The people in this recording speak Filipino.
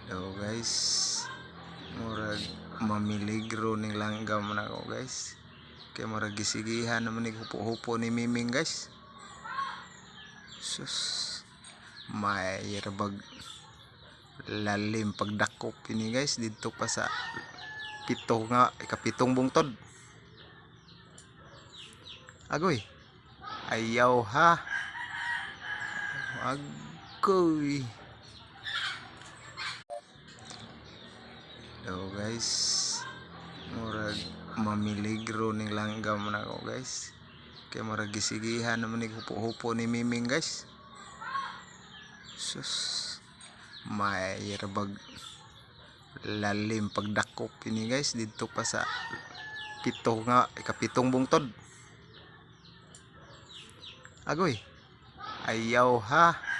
Hello guys, murag mamiligro ning langgam na ako guys. Kaya murag gisigihan naman ni hupo-hupo ni Miming guys. Sus, may rabag lalim pagdakop ini guys dito pa sa ikapitong bungtod. Agoy, ayaw ha. Agoy. Hello guys, murag mamiligro ning langgam na ako guys. Kaya murag gisigihan naman ni hupo-hupo ni Miming guys. Sus, may rabag lalim pagdakop ini guys dito pa sa ikapitong bungtod. Agoy, ayaw ha.